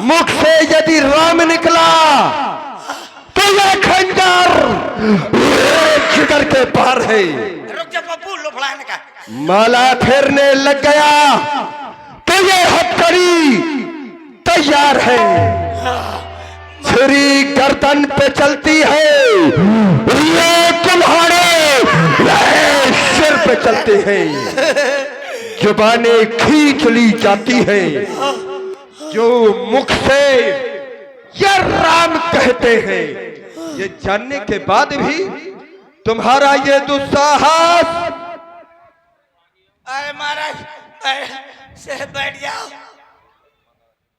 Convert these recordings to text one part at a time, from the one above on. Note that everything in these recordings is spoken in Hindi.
मुख से यदि राम निकला तो यह खंजर जिगर के पार है। रुक जा पप्पू, लोफड़ाने का माला फेरने लग गया तो ये हथकड़ी तैयार है। छुरी गर्दन पे चलती है, ये कुल्हाड़े सिर पे चलते हैं। जुबानें खींच ली जाती है। जो मुख से ये राम कहते हैं, ये जानने के बाद भी तुम्हारा ये दुस्साहस। अरे महाराज से बैठ जाओ।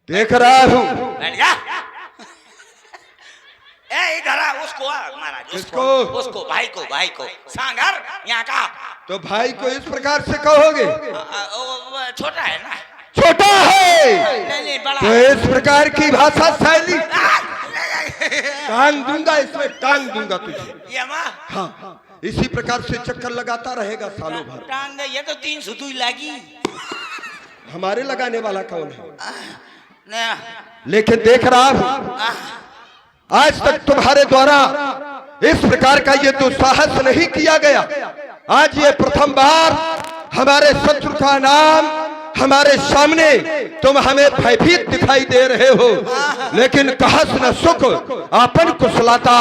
देख रहा हूं। बैठ जा। ए इधर आ, उसको महाराज, उसको भाई को सांगर यहाँ का। तो भाई को इस प्रकार से कहोगे? छोटा है ना। छोटा है नहीं बड़ा। तो इस प्रकार की भाषा शैली टांग दूंगा, इसमें टांग दूंगा तुझे। ये माँ हाँ, इसी प्रकार से चक्कर लगाता रहेगा सालों भर। टांग ये तो 3 सुतुई लगी। हमारे लगाने वाला कौन है? नहीं। लेकिन देख रहा हूं आज तक तुम्हारे द्वारा इस प्रकार का ये दुस्साहस नहीं किया गया। आज ये प्रथम बार हमारे शत्रु का नाम हमारे सामने तुम हमें भयभीत दिखाई दे रहे हो। लेकिन कहस न सुख अपन कुशलता,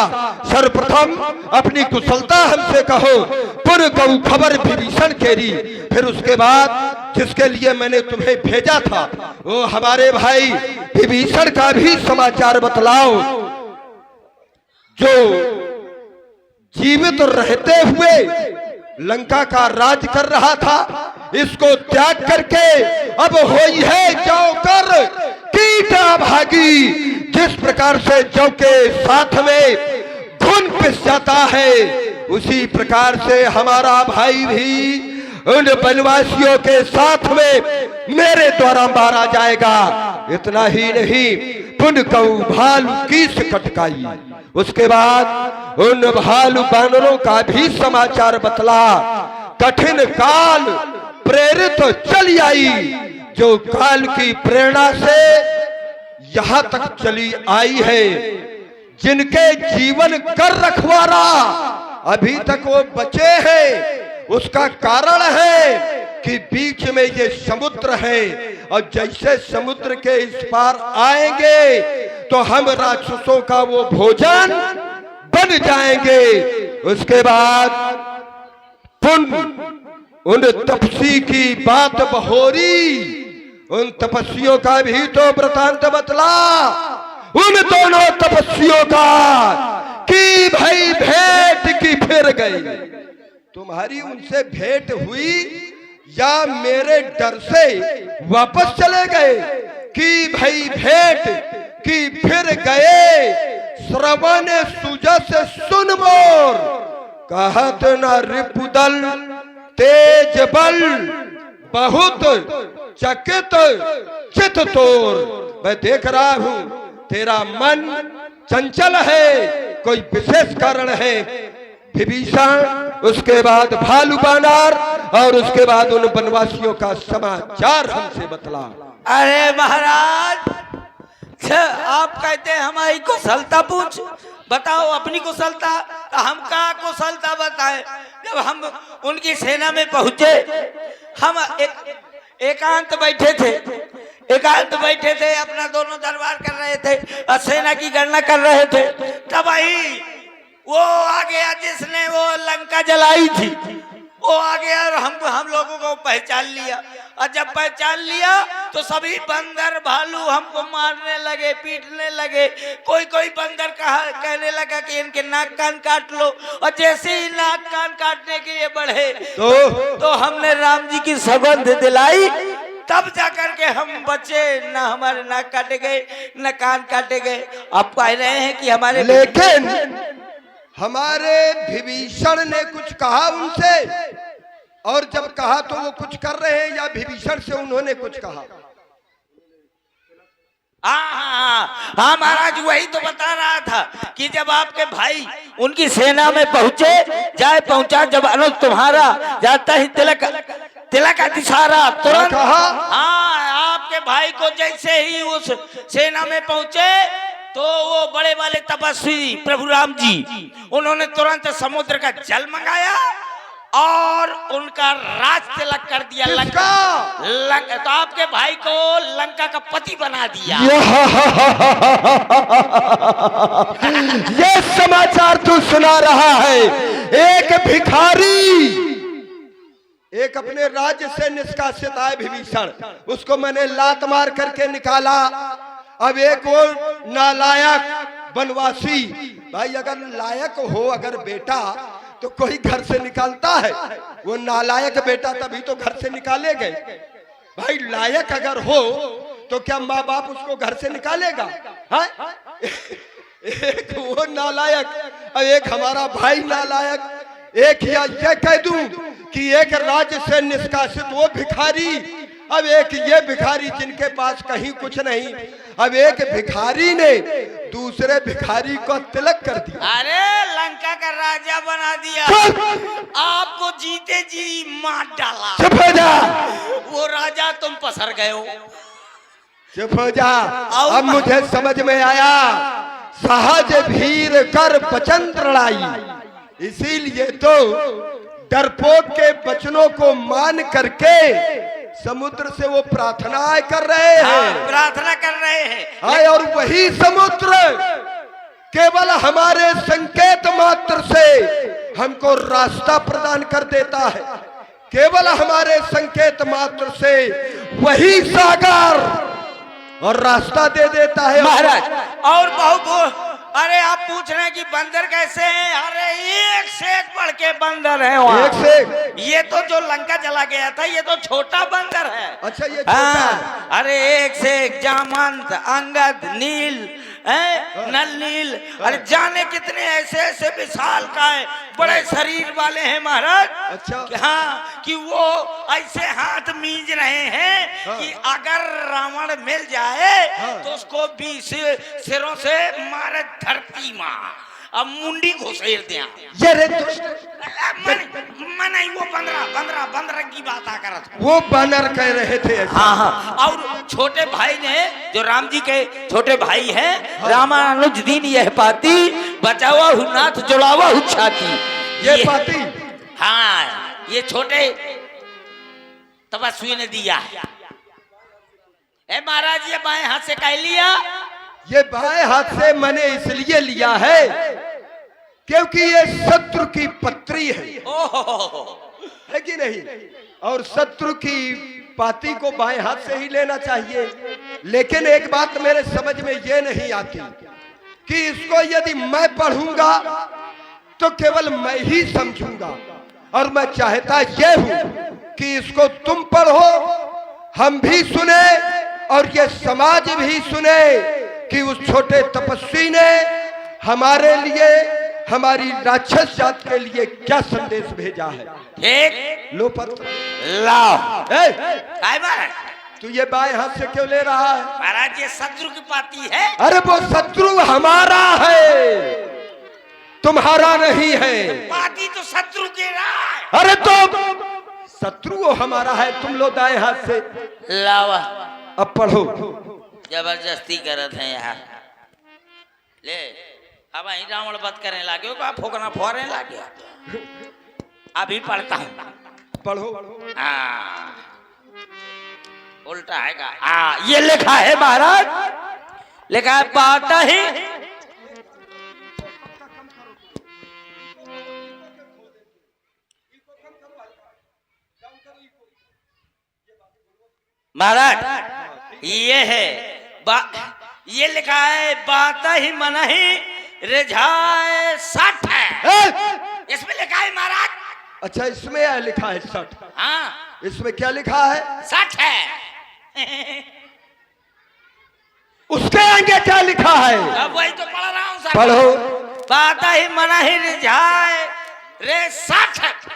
सर्वप्रथम अपनी कुशलता हमसे कहो। पुन कहूं खबर विभीषण केरी, फिर उसके बाद जिसके लिए मैंने तुम्हें भेजा था वो हमारे भाई विभीषण का भी समाचार बतलाओ, जो जीवित रहते हुए लंका का राज कर रहा था। इसको त्याग करके अब होई है जौ कर कीटा भागी। जिस प्रकार से जौ के साथ में घुन पिस जाता है, उसी प्रकार से हमारा भाई भी उन वनवासियों के साथ में मेरे द्वारा मारा जाएगा। इतना ही नहीं, पुन कहूं भालू कीस कटकाई। उसके बाद उन भालू बानरों का भी समाचार बतला। कठिन काल प्रेरित चली आई, जो काल की प्रेरणा से यहां तक चली आई है। जिनके जीवन कर रखवारा अभी तक वो बचे हैं, उसका कारण है कि बीच में ये समुद्र है, और जैसे समुद्र के इस पार आएंगे तो हम राक्षसों का वो भोजन बन जाएंगे। उसके बाद पुन उन तपसी की बात बहोरी, उन तपस्वियों का भी तो वृतांत बतला। उन दोनों तपस्वियों का कि भाई भेंट की फिर गई। तुम्हारी उनसे भेंट हुई या मेरे डर से वापस चले गए? कि भाई भेंट की फिर गए। श्रवण सुजस सुन मोर, कहत न रिपुदल तेज बल, बहुत चकित चित तोर। मैं देख रहा हूं तेरा मन चंचल है, कोई विशेष कारण है। विभीषण, उसके बाद भालू बानर, और उसके बाद उन वनवासियों का समाचार हमसे बतला। अरे महाराज, आप कहते हैं हमारी कुशलता पूछ, बताओ अपनी कुशलता। तो हम का कुशलता बताएं? जब हम उनकी सेना में पहुंचे, हम एकांत बैठे थे, अपना दोनों दरबार कर रहे थे और सेना की गणना कर रहे थे। तब ही वो आ गया जिसने वो लंका जलाई थी। वो आ गया और हम लोगों को पहचान लिया, और जब पहचान लिया तो सभी बंदर भालू हमको मारने लगे, पीटने लगे। कोई बंदर कहने लगा कि इनके नाक कान काट लो, और जैसे ही नाक कान काटने के लिए बढ़े तो हमने राम जी की सौगंध दिलाई। तब जाकर के हम बचे, न हमारे नाक काटे गए न कान काटे गए। आप कह रहे हैं कि हमारे, लेकिन हमारे विभीषण ने कुछ कहा उनसे, और जब कहा तो वो कुछ कर रहे हैं, या विभीषण से उन्होंने कुछ कहा? हाँ महाराज, वही तो बता रहा था कि जब आपके भाई उनकी सेना में पहुंचा, जब अनुज तुम्हारा जाता ही तिलक का दिशारा तुरंत। हाँ, आपके भाई को जैसे ही उस सेना में पहुंचे तो वो बड़े वाले तपस्वी प्रभु राम जी उन्होंने तुरंत समुद्र का जल मंगाया और उनका राज तिलक कर दिया। लंका तो आपके भाई को लंका का पति बना दिया। ये समाचार तू सुना रहा है। एक भिखारी, एक अपने राज्य से निष्कासित आए विभीषण, उसको मैंने लात मार करके निकाला। अब एक और नालायक वनवासी, भाई अगर लायक हो अगर बेटा तो कोई घर से निकालता है, वो नालायक बेटा तभी तो घर से निकाले गए। भाई लायक अगर हो तो क्या माँ बाप उसको घर से निकालेगा? हाँ? एक वो नालायक और एक हमारा भाई नालायक। एक या ये कह दूं कि एक राज्य से निष्कासित वो भिखारी, अब एक ये भिखारी जिनके पास कहीं कुछ नहीं, अब एक भिखारी ने दूसरे भिखारी को तिलक कर दिया। अरे लंका का राजा बना दिया, आपको जीते जी मार डाला। चुप हो जा, वो राजा तुम पसर गए हो। चुप हो जा। अब मुझे समझ में आया, सहज भीर कर बचन लड़ाई, इसीलिए तो डरपोक के वचनों को मान करके समुद्र से वो प्रार्थनाएं कर रहे हैं। प्रार्थना कर रहे हैं। हाय, और वही समुद्र केवल हमारे संकेत मात्र से हमको रास्ता प्रदान कर देता है। केवल हमारे संकेत मात्र से वही सागर और रास्ता दे देता है महाराज। और बहुत अरे आप पूछ रहे हैं कि बंदर कैसे हैं? अरे एक से एक बढ़ के बंदर है वहाँ। एक से ये तो जो लंका चला गया था ये तो छोटा बंदर है। अच्छा, ये छोटा है। अरे एक से एक जामंत, अंगद, नील, नल नील, अरे जाने कितने ऐसे ऐसे विशाल काय बड़े शरीर वाले हैं महाराज। अच्छा। हाँ, कि वो ऐसे हाथ मींज रहे हैं हाँ। कि अगर रावण मिल जाए हाँ। तो उसको 20 सिरों से मारे धरती माँ, अब मुंडी घुसेर दिया। ये रे दुष्ट, मन वो बंदरा की बात आ करत। वो बानर कह रहे थे ऐसा। हाँ, और छोटे भाई ने जो राम जी के छोटे भाई हैं, रामानुज दीन यह पाती बचावा हूँ नाथ जुड़ावा हूँ छाती। ये पाती, हाँ, ये छोटे तपस्वी ने दिया है। ए महाराज, ये बाएं हाथ से कह लिया। ये बाएं हाथ से मैंने इसलिए लिया है क्योंकि ये शत्रु की पत्री है। ओहो, है कि नहीं? और शत्रु की पाती को बाएं हाथ से ही लेना चाहिए। लेकिन एक बात मेरे समझ में ये नहीं आती कि इसको यदि मैं पढ़ूंगा तो केवल मैं ही समझूंगा, और मैं चाहता ये हूं कि इसको तुम पढ़ो, हम भी सुने और ये समाज भी सुने कि उस छोटे तपस्वी ने हमारे लिए, हमारी राक्षस जात के लिए क्या संदेश भेजा है। ठीक, लो पत्र लाओ। काय महाराज, तू ये बाएं हाथ से क्यों ले रहा है? महाराज ये शत्रु की पाती है। अरे वो शत्रु हमारा है, तुम्हारा नहीं है। पाती तो शत्रु के रहा है। अरे तो शत्रु वो हमारा है। तुम लो दाएं हाथ से। लावा, अब पढ़ो। जबरदस्ती करत है यार। ले, अब અહીં रावण वध करने लगे हो, आप फोकना फोड़ने लगे। अभी पढ़ता हूँ। पढ़ो। हाँ, उल्टा है का। हाँ, ये लिखा है महाराज, लिखा है बात ही महाराज, ये है ये लिखा है बात ही मन ही रिझाए 60 है। इसमें लिखा है महाराज। अच्छा, इसमें लिखा है 60। हाँ, इसमें क्या लिखा है? 60 है। उसके आगे क्या लिखा है? अब वही तो पढ़ रहा हूँ। पढ़ो। बात ही मन ही रिझाए रे 60।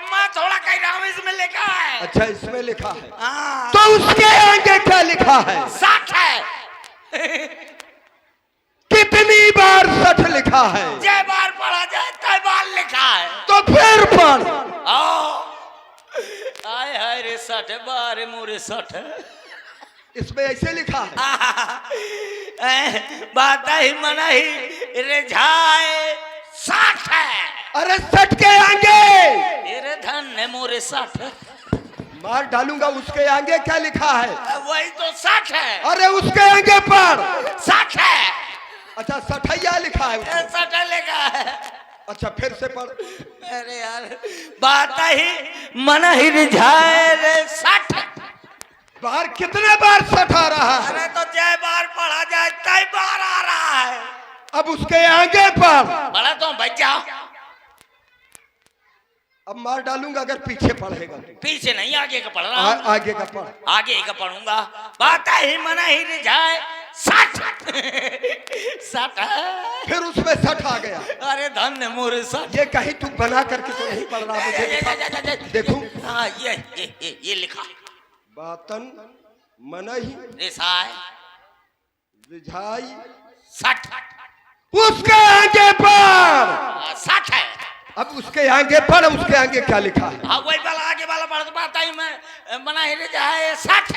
मैं थोड़ा कह रहा हूँ, इसमें लिखा है। अच्छा, इसमें लिखा है। हाँ, तो उसके आगे क्या लिखा है? 60 है। कितनी बार 60 लिखा है? जय बार पढ़ा जाए तय बार लिखा है। तो फिर पढ़। आय हाय रे 60 बार मोरे 60। इसमें ऐसे लिखा है। बात ही मना ही रिझाए साठ है। अरे सट के आगे तेरे धन है मोरे साठ। मार डालूंगा। उसके आगे क्या लिखा है? वही तो साठ है। अरे उसके आगे पर साठ है। अच्छा सठैया लिखा है उसमें। साठ लिखा है। अच्छा फिर से पढ़। अरे यार बात ही मन ही रिझाए रे साठ। बार कितने बार सठ आ रहा है? अरे तो जय बार पढ़ा जाए तय बार आ रहा है। अब उसके आगे पर पढ़ा तो बच जाओ। अब मार डालूंगा अगर पीछे पढ़ेगा तो। पीछे नहीं आगे का पढ़ रहा हूं। आगे का पढ़। आगे का पढ़ूंगा। बात ही मन ही रिझाए साठ। साठ। फिर उसमें सठ आ गया। अरे धन मोरे साठ। ये कहीं तू बना करके तो नहीं पढ़ रहा? मुझे दिखा। देखूं। हाँ ये लिखा। बातन मनहि रिसाए रिझाई साठ। उसके आगे पर साठ है। अब उसके आगे पर उसके आगे क्या लिखा है? हाँ वही वाला आगे वाला पढ़ तो पाता ही मैं मना ही रिझाए साठ।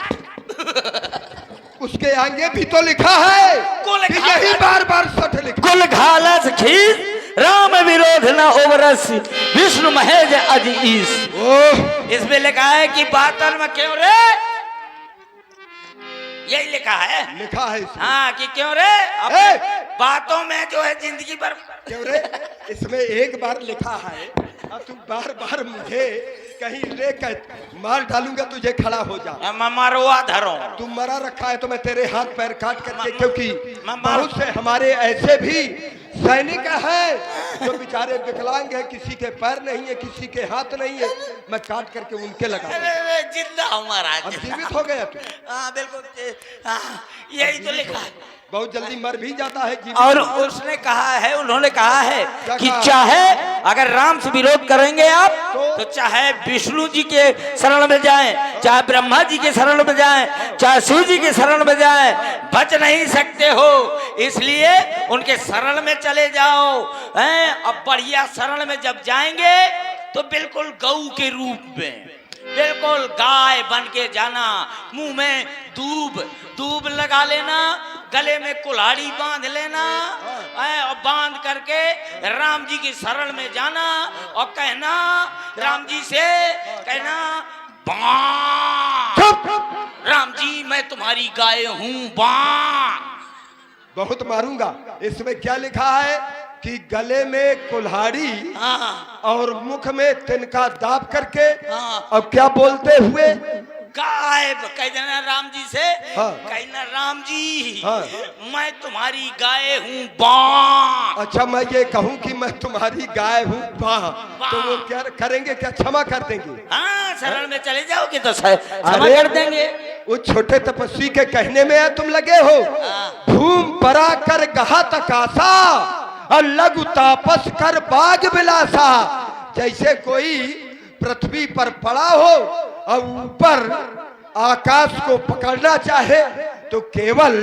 उसके आगे भी तो लिखा है कुल कि यही बार बार सठ लिखा। कुल घालस खीस राम विरोध न ओवरस विष्णु महेज अजीस। ओह इसमें लिखा है कि बातन में क्यों रे। यही लिखा है। लिखा है इसमें। हाँ कि क्यों रे अपने बातों में जो है जिंदगी भर। क्यों रे? इसमें एक बार लिखा है अब तू बार बार मुझे कहीं रे कह मार डालूंगा तुझे खड़ा हो जा। मरवा धरो। तू मरा रखा है तो मैं तेरे हाथ पैर काट करके, क्योंकि मैं बहुत से हमारे ऐसे भी सैनिक है जो बेचारे विकलांग है, किसी के पैर नहीं है, किसी के हाथ नहीं है, मैं काट करके उनके लगा दूं। जिंदा हूँ महाराज। अब जीवित हो गया तू। हाँ बिल्कुल। हाँ, यही तो लिखा है। बहुत जल्दी मर भी जाता है जीवित। और उसने कहा है उन्होंने कहा है क्या कि कहा? चाहे अगर राम से विरोध करेंगे आप तो चाहे विष्णु जी के शरण में जाएं, चाहे ब्रह्मा जी के शरण में जाएं, चाहे शिव जी के शरण में जाएं, बच नहीं सकते हो। इसलिए उनके शरण में चले जाओ। हैं? अब बढ़िया शरण में जब जाएंगे तो बिल्कुल गऊ के रूप में, बिल्कुल गाय बन के जाना, मुंह में दूब लगा लेना, गले में कुल्हाड़ी बांध लेना और बांध करके राम जी की शरण में जाना और कहना राम जी से कहना बां राम जी मैं तुम्हारी गाय हूं बां। बहुत मारूंगा। इसमें क्या लिखा है कि गले में कुल्हाड़ी हाँ और मुख में तिनका दाब करके हाँ। और क्या बोलते हुए गाय कह देना राम जी से। हाँ। कहना राम जी हाँ। मैं तुम्हारी गाय हूँ बां। अच्छा मैं ये कहूँ कि मैं तुम्हारी गाय हूँ बां, तो वो क्या करेंगे? क्या क्षमा कर देंगे? हाँ शरण में चले जाओगे तो क्षमा कर देंगे। उस छोटे तपस्वी के कहने में तुम लगे हो। धूम परा कर गहा तकासा और लघु तापस कर बाग बिलासा। जैसे कोई पृथ्वी पर पड़ा हो और ऊपर आकाश को पकड़ना चाहे तो केवल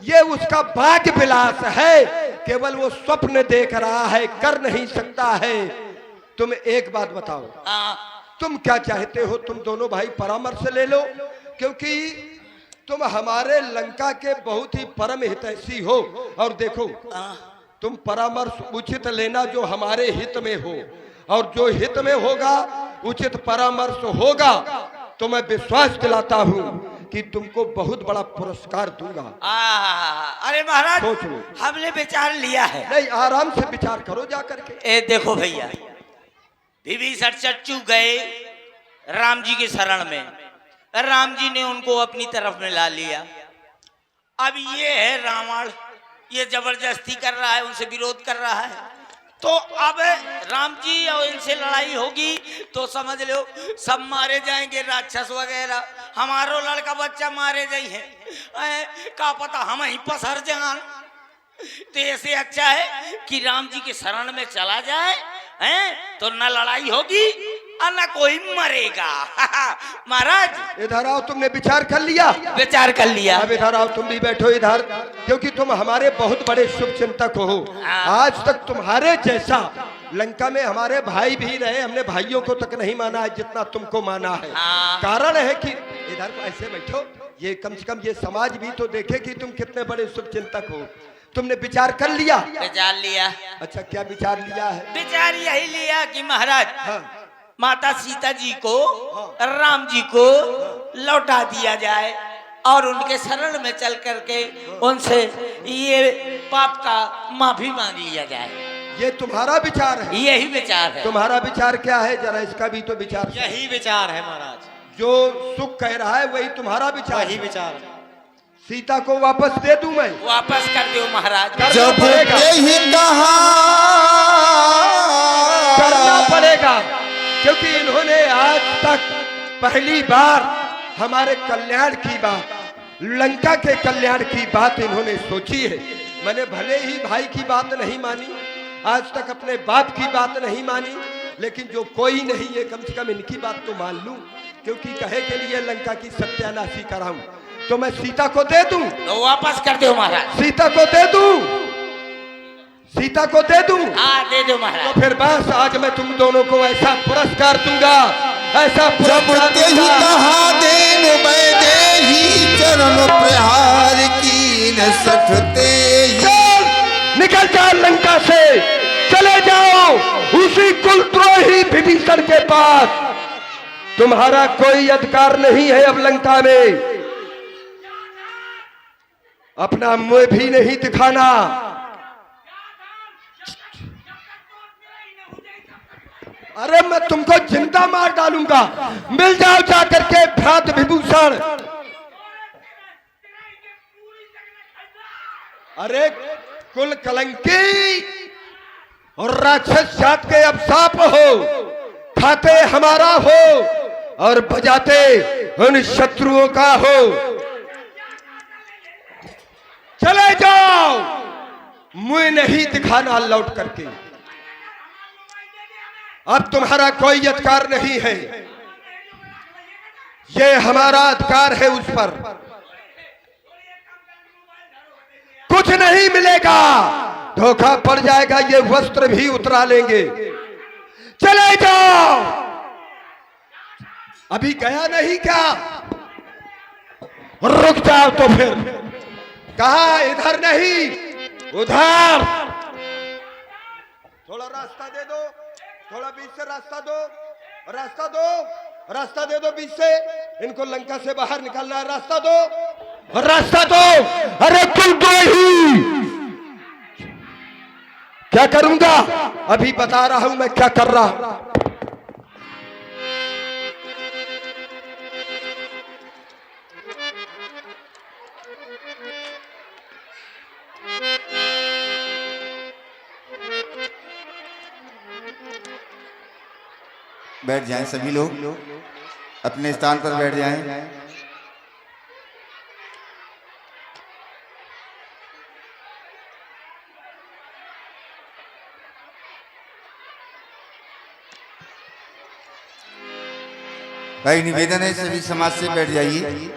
ये उसका भाग्य विलास है, केवल वो स्वप्न देख रहा है, कर नहीं सकता है। तुम एक बात बताओ, तुम क्या चाहते हो? तुम दोनों भाई परामर्श ले लो, क्योंकि तुम हमारे लंका के बहुत ही परम हितैषी हो। और देखो तुम परामर्श उचित लेना जो हमारे हित में हो, और जो हित में होगा उचित परामर्श होगा तो मैं विश्वास दिलाता हूँ कि तुमको बहुत बड़ा पुरस्कार दूंगा। अरे महाराज सोच लो। हमने विचार लिया है। नहीं आराम से विचार करो जा करके। ए देखो भैया, विभीषण चच्चू गए राम जी के शरण में, राम जी ने उनको अपनी तरफ में ला लिया। अब ये है रावण, ये जबरदस्ती कर रहा है, उनसे विरोध कर रहा है। तो अब राम जी और इनसे लड़ाई होगी तो समझ लो सब मारे जाएंगे, राक्षस वगैरह, हमारो लड़का बच्चा मारे जाए हैं, का पता हम ही पसर जान। तो ऐसे अच्छा है कि राम जी के शरण में चला जाए हैं, तो न लड़ाई होगी और न कोई मरेगा। महाराज इधर आओ, तुमने विचार कर लिया? विचार कर लिया। अब इधर आओ, तुम भी बैठो इधर, क्योंकि तुम हमारे बहुत बड़े शुभ चिंतक हो। आज तक तुम्हारे जैसा लंका में हमारे भाई भी रहे, हमने भाइयों को तक नहीं माना है जितना तुमको माना है। कारण है कि इधर ऐसे बैठो, ये कम से कम ये समाज भी तो देखे कि तुम कितने बड़े शुभ चिंतक हो। तुमने विचार कर लिया? विचार लिया। अच्छा, क्या विचार लिया है? विचार यही लिया कि महाराज हाँ। माता सीता जी को राम जी को लौटा दिया जाए और उनके शरण में चल करके उनसे ये पाप का माफी मांग लिया जाए। ये तुम्हारा विचार है? यही विचार है। तुम्हारा विचार क्या है? जरा इसका भी तो विचार। यही विचार है महाराज। जो सुख कह रहा है वही तुम्हारा विचार? वही विचार है। सीता को वापस दे दूं मैं? वापस कर दो महाराज। करना पड़ेगा, करना पड़ेगा, क्योंकि इन्होंने आज तक पहली बार हमारे कल्याण की बात, लंका के कल्याण की बात इन्होंने सोची है। मैंने भले ही भाई की बात नहीं मानी, आज तक अपने बाप की बात नहीं मानी, लेकिन जो कोई नहीं है कम से कम इनकी बात तो मान लूं, क्योंकि कहे के लिए लंका की सत्यानाशी कराऊं। तो मैं सीता को दे दूं? तो वापस कर दो महाराज। सीता को दे दूं? सीता को दे दूं? हाँ दे दो महाराज। तो फिर बस आज मैं तुम दोनों को ऐसा पुरस्कार दूंगा, ऐसा जब ते ही कहा देन बैदेही चरण प्रहार की न सकते चल निकल जा लंका से, चले जाओ उसी कुलद्रोही विभीषण के पास। तुम्हारा कोई अधिकार नहीं है अब लंका में, अपना मुंह भी नहीं दिखाना। अरे मैं तुमको जिंदा मार डालूंगा। मिल जाओ जाकर के भ्रात विभूषण। अरे कुल कलंकी और राक्षस जात के अभिशाप हो, खाते हमारा हो और बजाते उन शत्रुओं का हो। चले जाओ, मुंह नहीं दिखाना लौट करके। अब तुम्हारा कोई अधिकार नहीं है, ये हमारा अधिकार है उस पर। कुछ नहीं मिलेगा, धोखा पड़ जाएगा, ये वस्त्र भी उतरा लेंगे। चले जाओ। अभी गया नहीं क्या? रुक जाओ तो फिर। कहा? इधर नहीं उधर। थोड़ा रास्ता दे दो, थोड़ा बीच से रास्ता दो, रास्ता दो, रास्ता दे दो बीच से। इनको लंका से बाहर निकालना है, रास्ता दो, रास्ता दो। अरे कुलद्रोही, क्या करूंगा? अभी बता रहा हूं मैं क्या कर रहा हूं। बैठ जाएं सभी लोग, अपने स्थान पर बैठ जाएं। भाई निवेदन है सभी समाज से बैठ जाइए।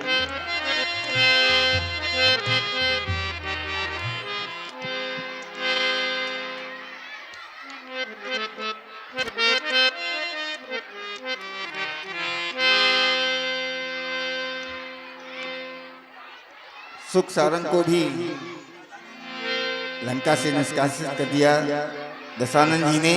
सुख सारंग को भी लंका से निष्कासित कर दिया दशानन जी ने।